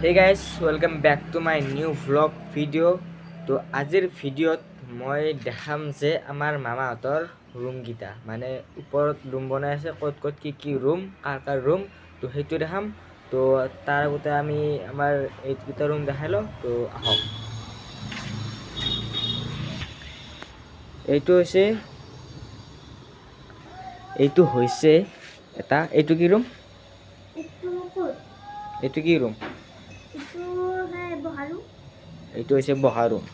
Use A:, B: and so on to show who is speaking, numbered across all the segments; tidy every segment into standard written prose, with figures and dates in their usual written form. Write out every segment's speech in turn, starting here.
A: Hey guys, welcome back to my new vlog video. তো আজিৰ ভিডিঅ'ত মই দেখাম যে আমাৰ মামাহঁতৰ ৰুমকেইটা মানে ওপৰত ৰুম বনাই আছে, ক'ত ক'ত কি ৰুম, কাৰ ৰুম, তো সেইটো দেখাম। তো তাৰ আগতে আমি আমাৰ এইকেইটা ৰুম দেখাই লওঁ। তো আহক। এইটো হৈছে এটা, এইটো কি ৰুম? এইটো কি ৰুম? এইটো হৈছে বহা ৰুম,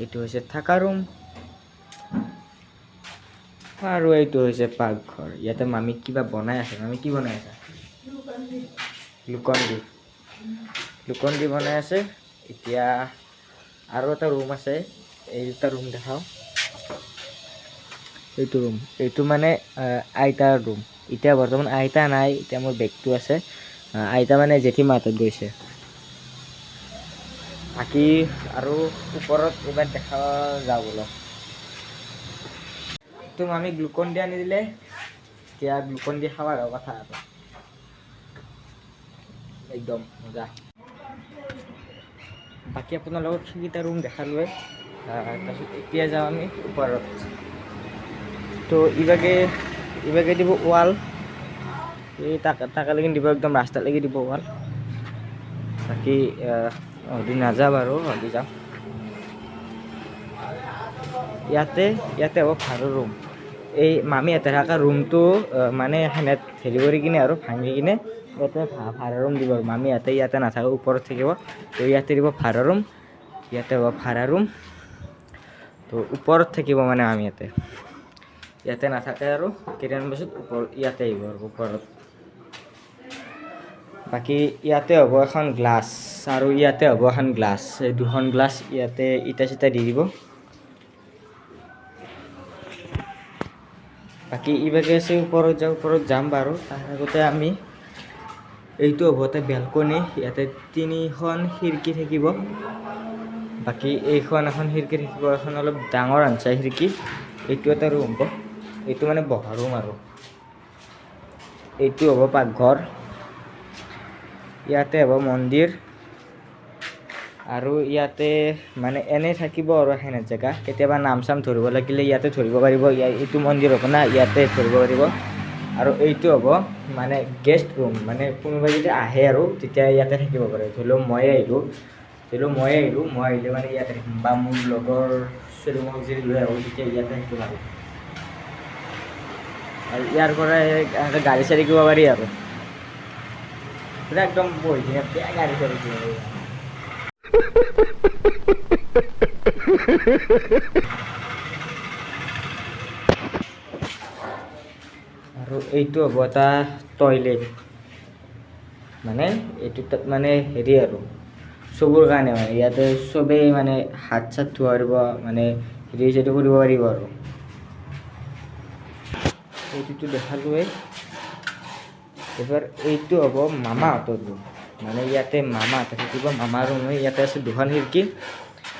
A: এইটো হৈছে থাকা ৰুম, আৰু এইটো হৈছে পাকঘৰ। ইয়াতে মামী কিবা বনাই আছে। মামী কি বনাই আছে? গ্লুকন-ডি বনাই আছে। এতিয়া আৰু এটা ৰুম আছে, এই দুটা ৰুম দেখাওঁ। এইটো ৰুম, এইটো মানে আইতাৰ ৰুম। এতিয়া বৰ্তমান আইতা নাই, এতিয়া মোৰ বেগটো আছে। আইতা মানে জেঠীমা হাতত গৈছে। বাকী আৰু ওপৰত এইবাৰ দেখা যাওঁ বলক। তো মামী গ্লুকন-ডি আনি দিলে, এতিয়া গ্লুকন-ডি খাৱাৰ কথা আৰু একদম মজা। বাকী আপোনালোকক সেইকেইটা ৰুম দেখালোৱে। তাৰপিছত এতিয়া যাওঁ আমি ওপৰত। তো ইভাগে দিব ৱাল, এই টাকালৈকে দিব, একদম ৰাস্তালৈকে দিব ৱাল। বাকী হদি নাযাওঁ বাৰু, হদি যাম। ইয়াতে হ'ব ভাড়া ৰুম। এই মামীহঁতে থকা ৰুমটো মানে সেনে হেৰি কৰি কিনে আৰু ভাঙি কিনে ইয়াতে ভাড়া ৰুম দিব। মামীহঁতে ইয়াতে নাথাকে, ওপৰত থাকিব। তো ইয়াতে দিব ভাড়া ৰুম, ইয়াতে হ'ব ভাড়া ৰুম। তো ওপৰত থাকিব মানে মামীহঁতে, ইয়াতে নাথাকে আৰু কেইদিনমান পাছত ইয়াতে আহিব আৰু ওপৰত। বাকী ইয়াতে হ'ব এখন গ্লাছ, আৰু ইয়াতে হ'ব এখন গ্লাছ। এই দুখন গ্লাছ ইয়াতে ইটা দি দিব। বাকী ইভাগে আছে ওপৰত যাম বাৰু। তাৰ আগতে আমি এইটো হ'ব এটা বেলকনি। ইয়াতে 3খন খিৰিকী থাকিব। বাকী এইখন এখন খিৰিকী থাকিব, এখন অলপ ডাঙৰ আঞ্চাই খিৰিকী। এইটো এটা ৰুম হ'ব, এইটো মানে বহা ৰুম। আৰু এইটো হ'ব পাকঘৰ, ইয়াতে হ'ব মন্দিৰ। আৰু ইয়াতে মানে এনেই থাকিব আৰু সেনে জেগা। কেতিয়াবা নাম চাম ধৰিব লাগিলে ইয়াতে ধৰিব পাৰিব। এইটো মন্দিৰ হ'ব না, ইয়াতে ধৰিব পাৰিব। আৰু এইটো হ'ব মানে গেষ্ট ৰুম, মানে কোনোবাই যদি আহে আৰু তেতিয়া ইয়াতে থাকিব পাৰে। ধৰি লওক মই আহিলোঁ, মই আহিলে মানে ইয়াতে থাকিম, বা মোৰ লগৰ ছোৱালীমক যদি লৈ আহোঁ তেতিয়া ইয়াতে থাকিব পাৰোঁ। আৰু ইয়াৰ পৰা গাড়ী চাড়ী কিনিব পাৰি আৰু একদম বহি কিনে গাড়ী চাড়ী কিনিব পাৰি। আৰু এইটো হ'ব এটা টয়লেট, মানে এইটো তাত মানে হেৰি আৰু চবৰ কাৰণে, মানে ইয়াতে চবেই মানে হাত চাত ধুব পাৰিব, মানে হেৰি চেৰি কৰিব পাৰিব। আৰু এইটোতো দেখালোৱে। এবাৰ এইটো হ'ব মামাহঁতৰ ৰুম, মানে ইয়াতে মামাহঁতে থাকিব, মামাৰ ৰুম হয়। ইয়াতে আছে দুখন খিৰিকী,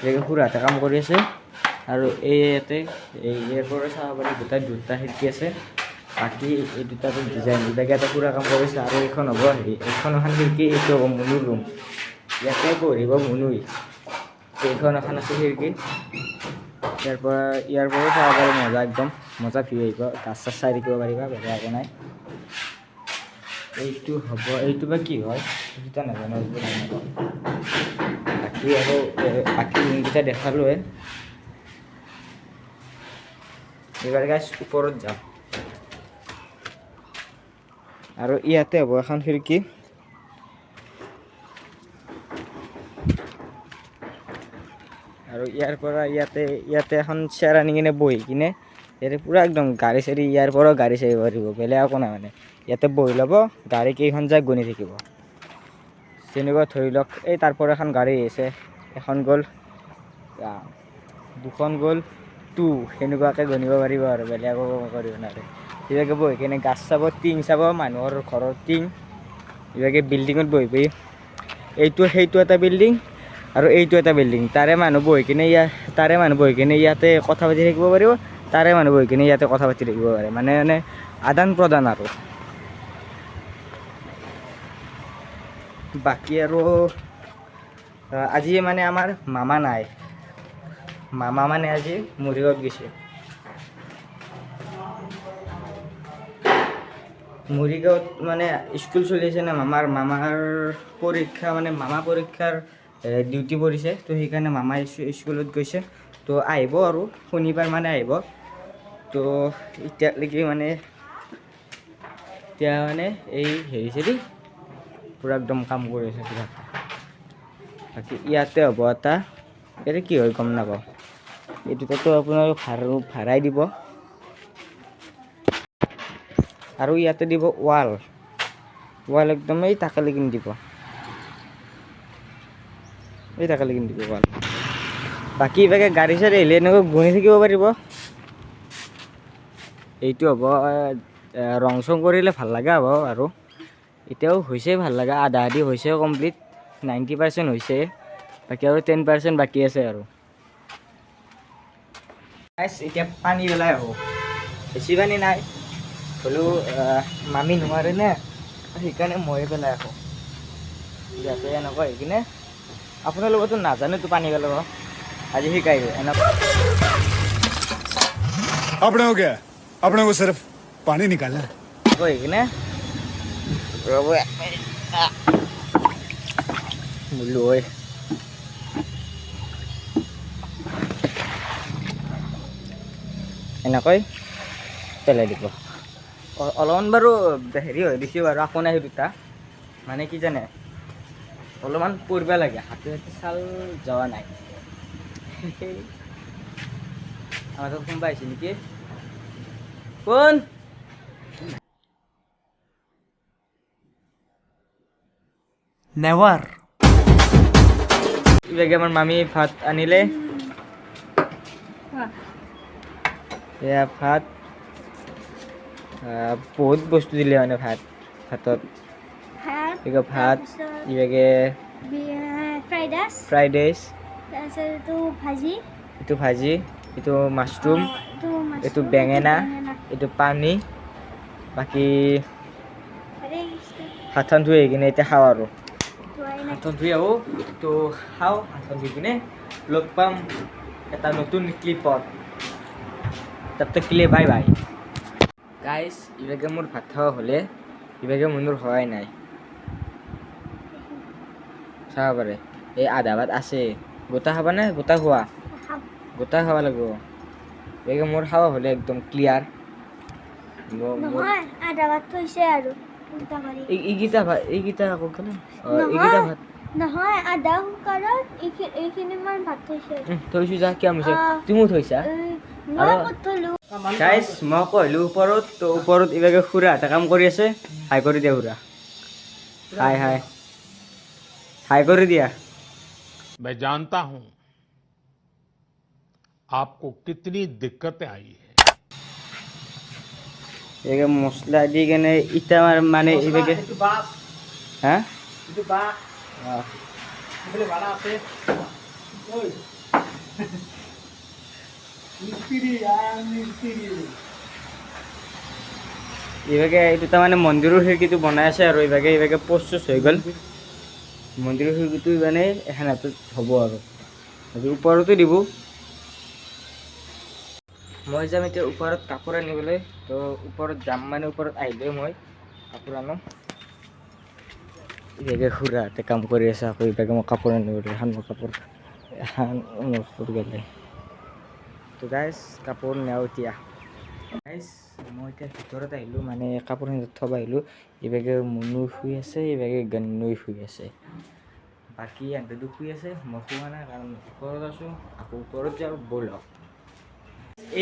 A: এনেকৈ খুৰাহঁতে কাম কৰি আছে। আৰু ইয়াতে ইয়াৰ পৰা চাব পাৰি দুটা খিৰিকী আছে। বাকী এই দুটাটো ডিজাইন দুটাকে এটা পুৰা কাম কৰিছে। আৰু এইখন হ'ব এইখন এখন খিৰিকী, এইটো হ'ব মুনুৰ ৰুম, ইয়াতে পঢ়িব মুনুই। এইখন এখন আছে খিৰিকী, ইয়াৰ পৰা চাব পাৰি। মজা, একদম মজা ভিউ আহিব, গাছ চাছ চাই থাকিব পাৰিবা, বেলেগ একো নাই। এইটো হ'ব, এইটো বা কি হয় সেইটো নাজানো। বাকী আৰু বাকী ৰুমকেইটা দেখালোৱে। এইবাৰ গাইছ ওপৰত যাম। আৰু ইয়াতে হ'ব এখন খিৰিকী, আৰু ইয়াৰ পৰা ইয়াতে এখন চেয়াৰ আনি কিনে বহি কিনে ইয়াতে পূৰা একদম গাড়ী চাড়ী, ইয়াৰ পৰাও গাড়ী চাড়ী পাৰিব, বেলেগ একো নাই। মানে ইয়াতে বহি ল'ব, গাড়ী কেইখন যায় গুনি থাকিব। যেনেকুৱা ধৰি লওক এই তাৰ পৰা এখন গাড়ী আহিছে, এখন গ'ল, দুখন গ'ল, 2 সেনেকুৱাকৈ গণিব পাৰিব। আৰু বেলেগ একো কৰিব নোৱাৰে। এইভাগে বহি কিনে গাছ চাব, টিং চাব, মানুহৰ ঘৰৰ টিং। এইভাগে বিল্ডিঙত বহি সেইটো এটা বিল্ডিং, আৰু এইটো এটা বিল্ডিং। তাৰে মানুহ বহি কিনে ইয়াতে কথা পাতি থাকিব পাৰিব, তাৰে মানুহ বহি কিনে ইয়াতে কথা পাতি থাকিব পাৰে। মানে আদান প্ৰদান আৰু বাকী আৰু আজি মানে আমাৰ মামা নাই, মামা মানে আজি মৰিগাঁৱত গৈছে। মৰিগাঁৱত মানে স্কুল চলি আছে না মামাৰ পৰীক্ষা, মানে মামা পৰীক্ষাৰ ডিউটি পৰিছে, তো সেইকাৰণে মামা স্কুলত গৈছে। তো আহিব আৰু শনিবাৰ মানে আহিব। তো এতিয়ালৈকে মানে এতিয়া মানে এই হেৰি চেৰি পূৰা একদম কাম কৰি আছে কিবা। বাকী ইয়াতে হ'ব এটা, ইয়াতে কি হয় গম নাপাওঁ। এই দুটাতো আপোনালোক ভাড়াই দিব, আৰু ইয়াতে দিব ৱাল একদম এই টাকালে কিনি দিব, এই টাকালে কিনি দিব ৱাল। বাকী ইভাগে গাড়ী চাড়ী আহিলে এনেকৈ ঘূৰি থাকিব পাৰিব। এইটো হ'ব ৰং চং কৰিলে ভাল লগা হ'ব আৰু এতিয়াও হৈছে ভাল লগা, আধা আধি হৈছে কমপ্লিট, 90% হৈছে, বাকী আৰু 10% বাকী আছে আৰু। এতিয়া পানী পেলাই আহোঁ, বেছি পানী নাই হ'লেও মামী নোৱাৰে নে, সেইকাৰণে ময়ে পেলাই আহোঁ। যাতে এনেকুৱা হৈ কিনে আপোনালোকেতো নাজানেতো পানী পেলাব, আজি শিকাই এনেকুৱা।
B: अपने को क्या है? अपने को सिर्फ पानी निकालना है।
A: হৈ কিনে ৰ'ব বোলো ঐ এনেকৈ পেলাই দিব। অলপমান বাৰু হেৰি হৈ দিছে বাৰু, আকৌ নাই দুটা মানে কি জানে, অলপমান পৰিব লাগে, হাতে চাল যোৱা নাই। আমাৰ তাত কোনোবা আহিছে নেকি? কোন? নেৱাৰ। ইভাগে আমাৰ মামী ভাত আনিলে, এয়া ভাত, বহুত বস্তু দিলে মানে ভাতত। ভাত ইভাগে ফ্ৰাইড ৰাইচ, এইটো ভাজি, এইটো মাছৰুম, এইটো বেঙেনা, এইটো পানী। বাকী হাতখন ধুই আহি কিনে এতিয়া খাওঁ আৰু হাতখন ধুই আহোঁ, তো খাওঁ। হাতখন ধুই কিনে লগ পাম এটা নতুন ক্লিপত। তাতে ক্লিপ বাই বাই গাইজ। ইভাগে মোৰ ভাত খাওয়া হ'লে, ইভাগে মোৰ হোৱাই নাই, চাব পাৰে। এই আধা ভাত আছে, গোটা খাবানে? গোটা খোৱা, গোটা খাব লাগিব। একে মোৰ খাওয়া হ'লে একদম ক্লিয়াৰ। এইকেইটা ভাত এইকেইটা ভাত
C: নহয়, আধা কুকাৰত এইখিনিমান ভাত থৈছে।
A: থৈছো যা, কিয় মিছে তুমিও থৈছা। গাইজ মই কৈলোঁ ওপৰত, তো ওপৰত ইভাগে খুৰাহঁতে কাম কৰি আছে। হাই কৰি দিয়া খুৰা, হাই হাই হাই কৰি দিয়া।
D: मैं जानता हूं आपको कितनी दिक्कतें आई है।
A: একে মছলা দি কেনে ইটা মানে ইভাগে হা ইভাগে এইটো তাৰমানে মন্দিৰৰ খিৰিকীটো বনাই আছে আৰু ইভাগে পোষ্ট হৈ গ'ল। মন্দিৰৰ খিৰিকীটো মানে এখন হাতত হ'ব আৰু ওপৰতো দিব। মই যাম এতিয়া ওপৰত কাপোৰ আনিবলৈ, তো ওপৰত যাম মানে ওপৰত আহিলে মই কাপোৰ আনো। ইভাগে খুৰাহঁতে কাম কৰি আছে, আকৌ ইভাগে মই কাপোৰ আনিবলৈ এখন কাপোৰ গ'লে। তো গাইজ কাপোৰ নিওঁ এতিয়া। গাইজ মই এতিয়া ভিতৰত আহিলোঁ, মানে কাপোৰখিনি থ'ব আহিলোঁ। ইভাগে মুনু শুই আছে, ইভাগে গান্নুই শুই আছে, বাকী এহেঁতেতো শুই আছে। মই শুৱা নাই কাৰণ ওপৰত আছোঁ। আকৌ ওপৰত যাওঁ ব'লক।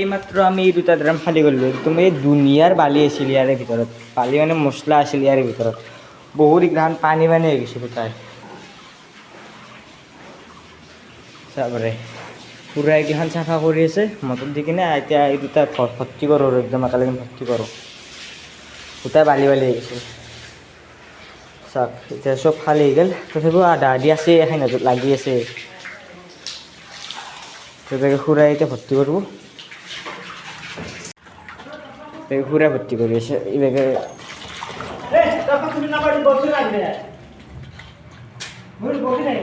A: এইমাত্ৰ আমি এই দুটা ড্ৰাম খালী কৰিলোঁ। একদম এই দুনিয়াৰ বালি আছিল ইয়াৰে ভিতৰত, বালি মানে মছলা আছিল ইয়াৰে ভিতৰত। বহুত এইগিলাখান পানী হৈ গৈছে গোটাই, চাবৰে পুৰা এইগিলাখান চাফা কৰি আছে মটৰ দি কিনে। এতিয়া এই দুটা ভৰ্তি কৰোঁ আৰু একদম একেলগে ভৰ্তি কৰোঁ, গোটাই বালি হৈ গৈছে। চাওক এতিয়া চব খালী হৈ গ'ল, তথাপিও আধা আধি আছে, এখন লাগি আছে। সেইভাগে খুৰাই এতিয়া ভৰ্তি কৰিব, খুৰাই ভৰ্তি কৰি আছে। এইভাগে এইগিলাখান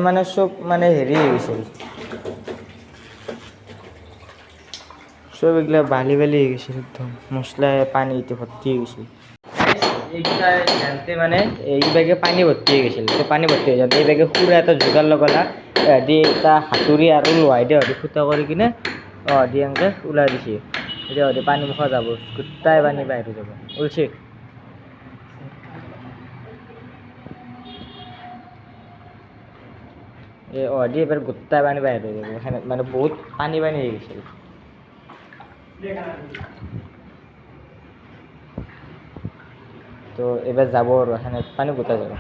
A: মানে চব মানে হেৰি হৈ গৈছিল, চব এইগিলা বালি বালি হৈ গৈছিল, একদম মছলা পানী এতিয়া ভৰ্তি হৈ গৈছিল। এইগিলা যাওঁতে মানে এইবাগে পানী ভৰ্তি হৈ গৈছিল, তো পানী ভৰ্তি হৈ যাওঁতে এইবাগে সুৰা এটা যোগাৰ লগালা, দি এটা হাতুৰি আৰু লোহাই দি ফুটা কৰি কিনে দি এনেকৈ ওলাই দিছে। এতিয়া পানী মুখা যাব, গোটাই পানী বাহিৰ হৈ যাব, ওলছে। দি এবাৰ গোটাই পানী বাহিৰ হৈ যাব, মানে বহুত পানী পানী হৈ গৈছিল। তো এবাৰ যাব আৰু সেনেকৈ পানী গোটাই যাব।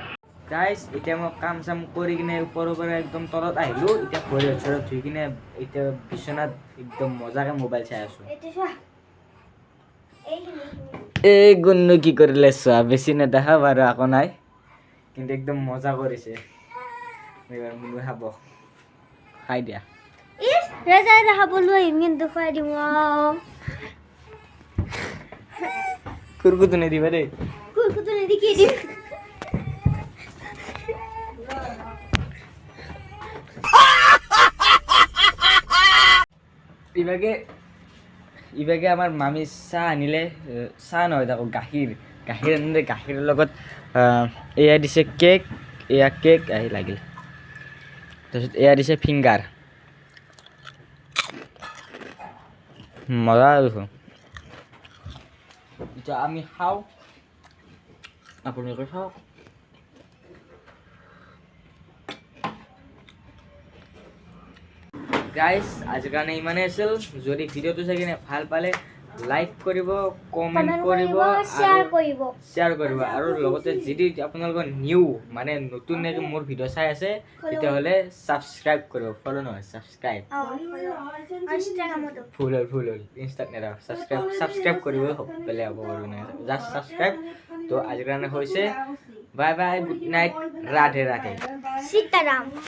A: গাইজ এতিয়া মই কাম চাম কৰি কিনে ওপৰৰ পৰা একদম তলত আহিলোঁ, এতিয়া ভৰি চৰত ধুই কিনে এতিয়া বিচনাত একদম মজাকৈ মোবাইল চাই আছোঁ। এই গুণনো কি কৰিলে চোৱা, বেছি নেদেখা বাৰু একো নাই, কিন্তু একদম মজা কৰিছে। এইবাৰ মুনু খাব, খাই দিয়া।
C: ইছ ৰাজা খাবলৈ আহিম কিন্তু খুৱাই দিম।
A: কুৰকুটো নিদিবা দেই।
C: কুৰকুটো নিদি কি দিম?
A: ইভাগে আমাৰ মামী চাহ আনিলে, চাহ নহয় তাকো গাখীৰ আনিলে, গাখীৰৰ লগত এয়া দিছে কেক, এয়া কেক আহি লাগিল, তাৰপিছত এয়া দিছে ফিংগাৰ, মজা দেখোন। এতিয়া আমি খাওঁ, আপোনালোকে খাওক। গাইজ আজিৰ কাৰণে ইমানেই আছিল। যদি ভিডিঅ'টো চাই কিনে ভাল পালে লাইক কৰিব, কমেণ্ট কৰিব, শ্বেয়াৰ কৰিব, আৰু লগতে যদি আপোনালোকৰ নিউ মানে নতুনকৈ মোৰ ভিডিঅ' চাই আছে তেতিয়াহ'লে ছাবস্ক্ৰাইব কৰিব, ফ'ল' নহয় ছাবস্ক্ৰাইব, ভুল হ'ল ইনষ্টাত নেদাও, ছাবস্ক্ৰাইব কৰিব, বেলেগ হ'ব বাৰু নাই, জাষ্ট ছাবস্ক্ৰাইব। তো আজিৰ কাৰণে হৈছে, bye bye, good night, Radhe Radhe,
C: Sitaram.